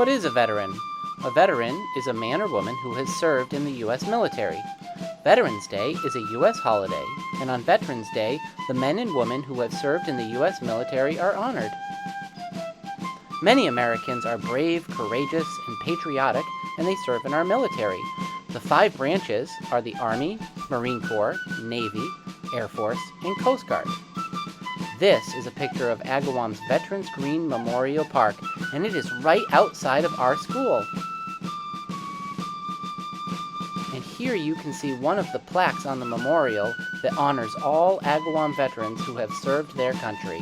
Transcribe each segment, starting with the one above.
What is a veteran? A veteran is a man or woman who has served in the U.S. military. Veterans Day is a U.S. holiday, and on Veterans Day, the men and women who have served in the U.S. military are honored. Many Americans are brave, courageous, and patriotic, and they serve in our military. The 5 branches are the Army, Marine Corps, Navy, Air Force, and Coast Guard. This is a picture of Agawam's Veterans Green Memorial Park, and it is right outside of our school. And here you can see one of the plaques on the memorial that honors all Agawam veterans who have served their country.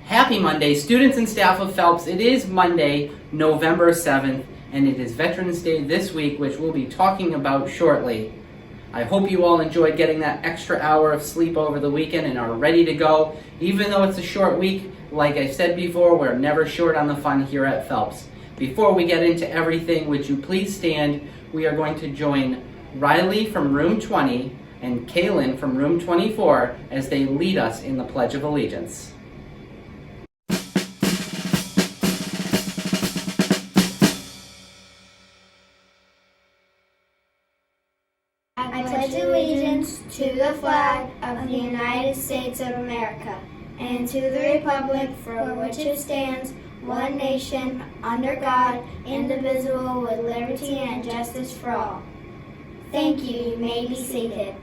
Happy Monday, students and staff of Phelps. It is Monday, November 7th, and it is Veterans Day this week, which we'll be talking about shortly. I hope you all enjoyed getting that extra hour of sleep over the weekend and are ready to go. Even though it's a short week, like I said before, we're never short on the fun here at Phelps. Before we get into everything, would you please stand? We are going to join Riley from room 20 and Kaylin from room 24 as they lead us in the Pledge of Allegiance. I pledge allegiance to the flag of the United States of America and to the republic for which it stands, one nation, under God, indivisible, with liberty and justice for all. Thank you. You may be seated.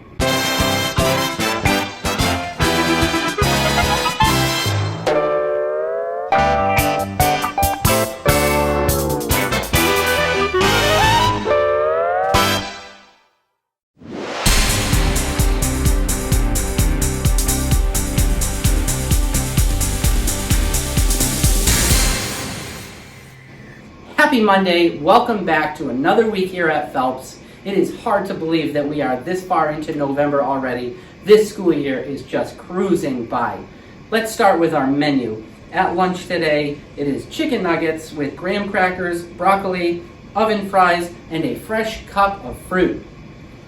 Happy Monday, welcome back to another week here at Phelps. It is hard to believe that we are this far into November already. This school year is just cruising by. Let's start with our menu. At lunch today, it is chicken nuggets with graham crackers, broccoli, oven fries, and a fresh cup of fruit.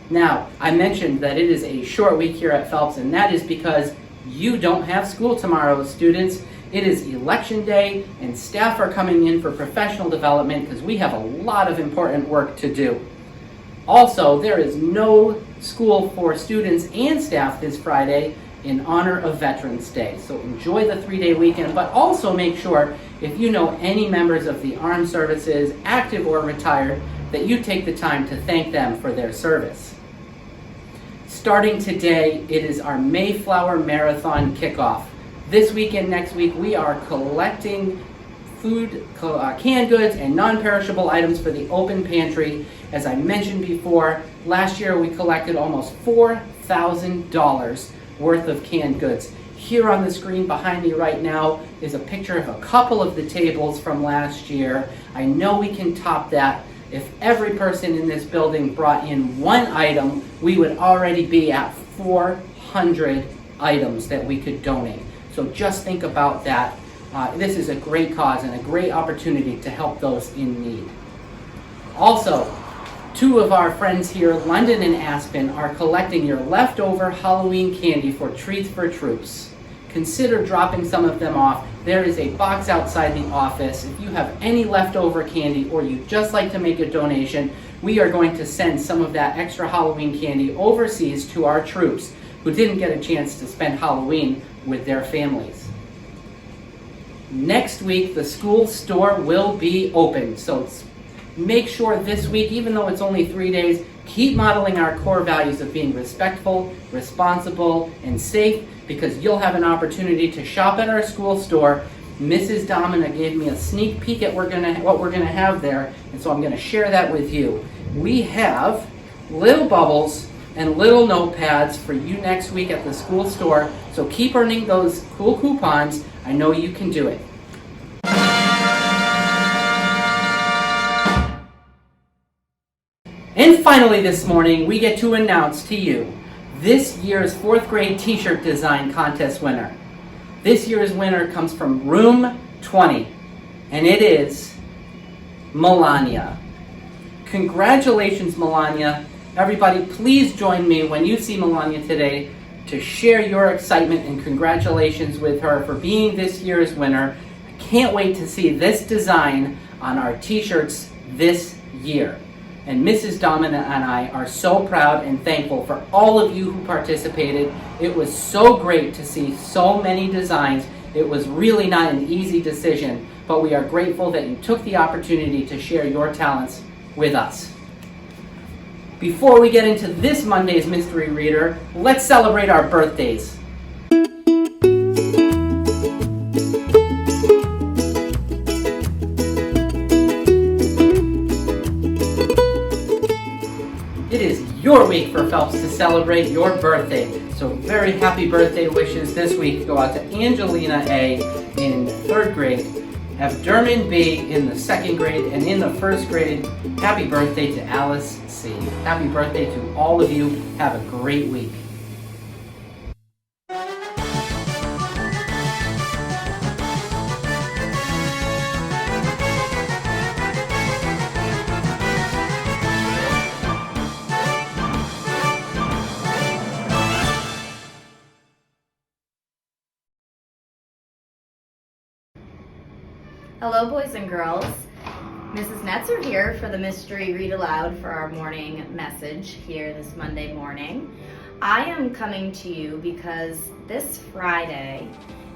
Now, I mentioned that it is a short week here at Phelps, and that is because you don't have school tomorrow, students. It is election day, and staff are coming in for professional development because we have a lot of important work to do. Also, there is no school for students and staff this Friday in honor of Veterans Day. So enjoy the 3-day weekend, but also make sure, if you know any members of the armed services, active or retired, that you take the time to thank them for their service. Starting today, it is our Mayflower Marathon kickoff. This week and next week, we are collecting food, canned goods, and non-perishable items for the open pantry. As I mentioned before, last year we collected almost $4,000 worth of canned goods. Here on the screen behind me right now is a picture of a couple of the tables from last year. I know we can top that. If every person in this building brought in one item, we would already be at 400 items that we could donate. So just think about that. This is a great cause and a great opportunity to help those in need. Also, 2 of our friends here, London and Aspen, are collecting your leftover Halloween candy for Treats for Troops. Consider dropping some of them off. There is a box outside the office. If you have any leftover candy or you'd just like to make a donation, we are going to send some of that extra Halloween candy overseas to our troops who didn't get a chance to spend Halloween with their families. Next week, the school store will be open, so make sure this week, even though it's only 3 days, keep modeling our core values of being respectful, responsible, and safe, because you'll have an opportunity to shop at our school store. Mrs. Domina gave me a sneak peek at what we're gonna have there, and so I'm gonna share that with you. We have little bubbles and little notepads for you next week at the school store, so keep earning those cool coupons. I know you can do it. And finally this morning, we get to announce to you this year's 4th grade t-shirt design contest winner. This year's winner comes from room 20, and it is Melania. Congratulations, Melania. Everybody, please join me when you see Melania today to share your excitement and congratulations with her for being this year's winner. I can't wait to see this design on our t-shirts this year. And Mrs. Domina and I are so proud and thankful for all of you who participated. It was so great to see so many designs. It was really not an easy decision, but we are grateful that you took the opportunity to share your talents with us. Before we get into this Monday's Mystery Reader, let's celebrate our birthdays. It is your week for Phelps to celebrate your birthday. So very happy birthday wishes this week go out to Angelina A. in 3rd grade, Evderman B. in the 2nd grade, and in the 1st grade, happy birthday to Alice C. Happy birthday to all of you. Have a great week. Hello, boys and girls. Mrs. Netzer here for the Mystery Read Aloud for our morning message here this Monday morning. I am coming to you because this Friday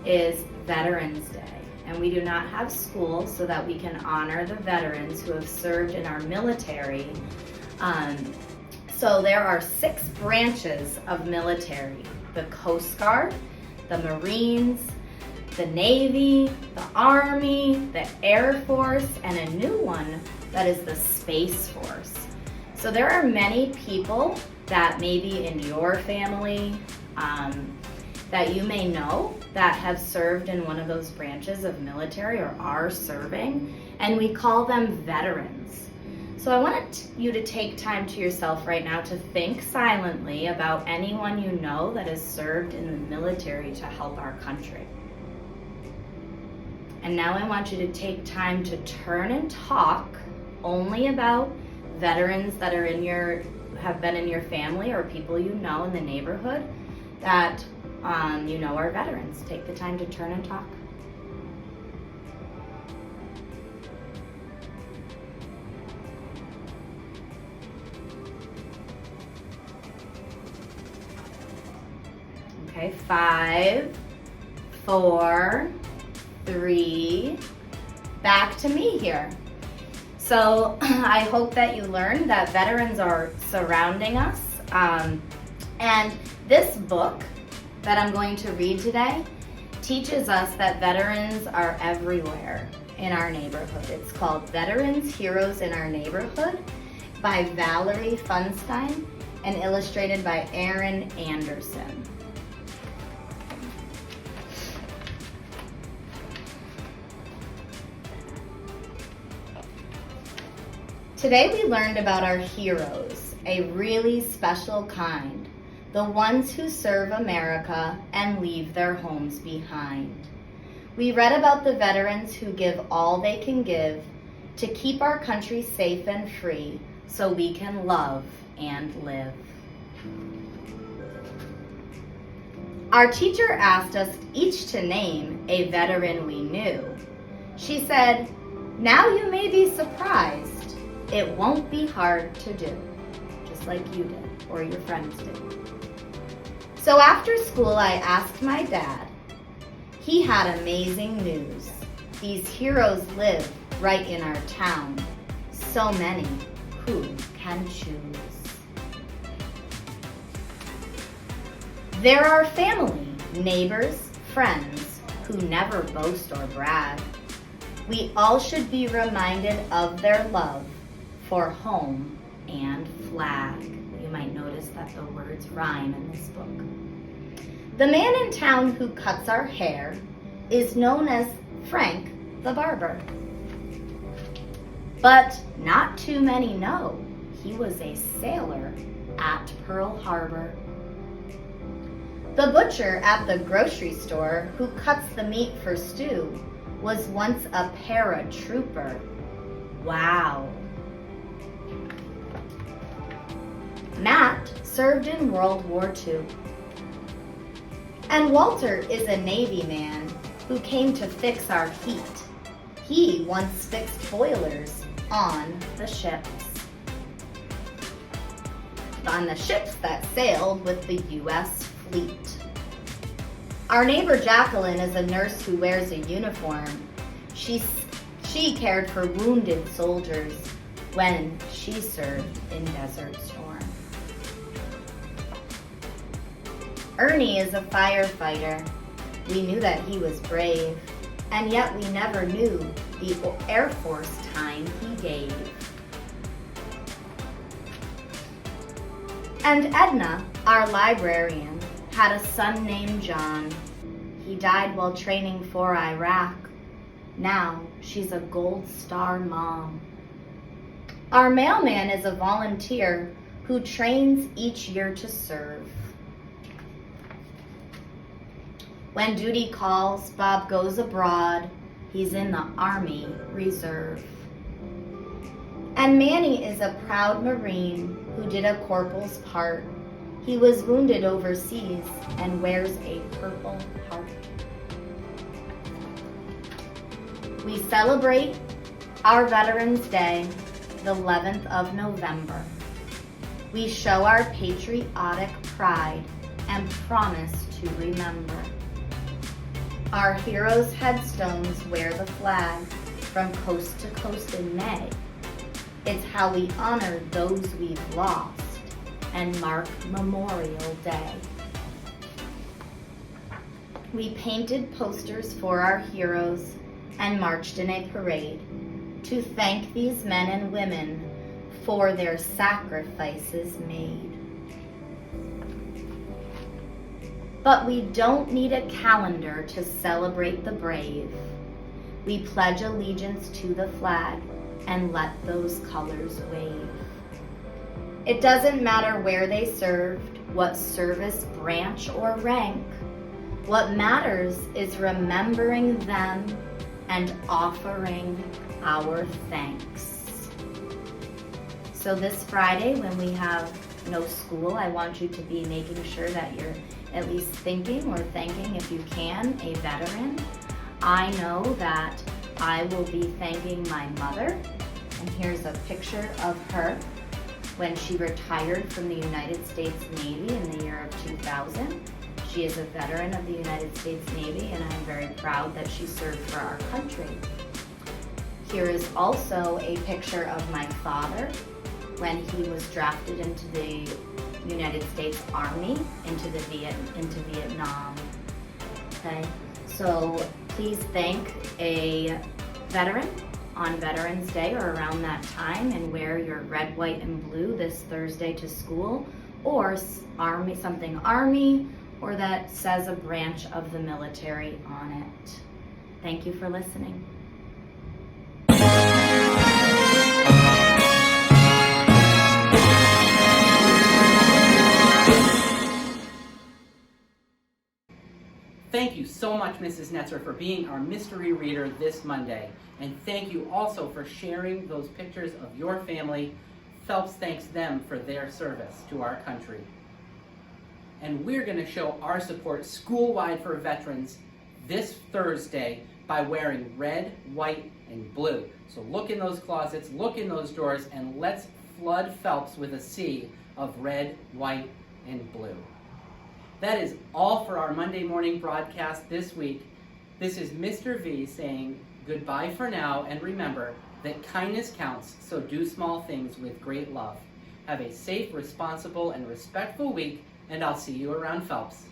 is Veterans Day, and we do not have school so that we can honor the veterans who have served in our military. So there are 6 branches of military: the Coast Guard, the Marines, the Navy, the Army, the Air Force, and a new one that is the Space Force. So there are many people that maybe in your family that you may know that have served in one of those branches of military or are serving, and we call them veterans. So I want you to take time to yourself right now to think silently about anyone you know that has served in the military to help our country. And now I want you to take time to turn and talk only about veterans that are have been in your family or people you know in the neighborhood that you know are veterans. Take the time to turn and talk. Okay, 5, 4, 3, back to me here. So I hope that you learned that veterans are surrounding us. And this book that I'm going to read today teaches us that veterans are everywhere in our neighborhood. It's called Veterans Heroes in Our Neighborhood by Valerie Funstein and illustrated by Aaron Anderson. Today we learned about our heroes, a really special kind, the ones who serve America and leave their homes behind. We read about the veterans who give all they can give to keep our country safe and free so we can love and live. Our teacher asked us each to name a veteran we knew. She said, "Now you may be surprised. It won't be hard to do," just like you did or your friends did. So after school, I asked my dad. He had amazing news. These heroes live right in our town. So many, who can choose? There are family, neighbors, friends who never boast or brag. We all should be reminded of their love for home and flag. You might notice that the words rhyme in this book. The man in town who cuts our hair is known as Frank the barber. But not too many know he was a sailor at Pearl Harbor. The butcher at the grocery store who cuts the meat for stew was once a paratrooper. Wow. Matt served in World War II. And Walter is a Navy man who came to fix our heat. He once fixed boilers on the ships. On the ships that sailed with the U.S. fleet. Our neighbor Jacqueline is a nurse who wears a uniform. She cared for wounded soldiers when she served in Desert Storm. Ernie is a firefighter. We knew that he was brave, and yet we never knew the Air Force time he gave. And Edna, our librarian, had a son named John. He died while training for Iraq. Now she's a Gold Star mom. Our mailman is a volunteer who trains each year to serve. When duty calls, Bob goes abroad. He's in the Army Reserve. And Manny is a proud Marine who did a corporal's part. He was wounded overseas and wears a Purple Heart. We celebrate our Veterans Day, the 11th of November. We show our patriotic pride and promise to remember. Our heroes' headstones wear the flag from coast to coast in May. It's how we honor those we've lost and mark Memorial Day. We painted posters for our heroes and marched in a parade to thank these men and women for their sacrifices made. But we don't need a calendar to celebrate the brave. We pledge allegiance to the flag and let those colors wave. It doesn't matter where they served, what service, branch, or rank. What matters is remembering them and offering our thanks. So this Friday, when we have no school, I want you to be making sure that you're at least thinking or thanking, if you can, a veteran. I know that I will be thanking my mother, and here's a picture of her when she retired from the United States Navy in the year of 2000. She is a veteran of the United States Navy, and I'm very proud that she served for our country. Here is also a picture of my father when he was drafted into the United States Army into Vietnam. Okay, so please thank a veteran on Veterans Day or around that time, and wear your red, white, and blue this Thursday to school, or something Army, or that says a branch of the military on it. Thank you for listening. Thank you so much, Mrs. Netzer, for being our mystery reader this Monday. And thank you also for sharing those pictures of your family. Phelps thanks them for their service to our country. And we're going to show our support school-wide for veterans this Thursday by wearing red, white, and blue. So look in those closets, look in those drawers, and let's flood Phelps with a sea of red, white, and blue. That is all for our Monday morning broadcast this week. This is Mr. V saying goodbye for now, and remember that kindness counts, so do small things with great love. Have a safe, responsible, and respectful week, and I'll see you around Phelps.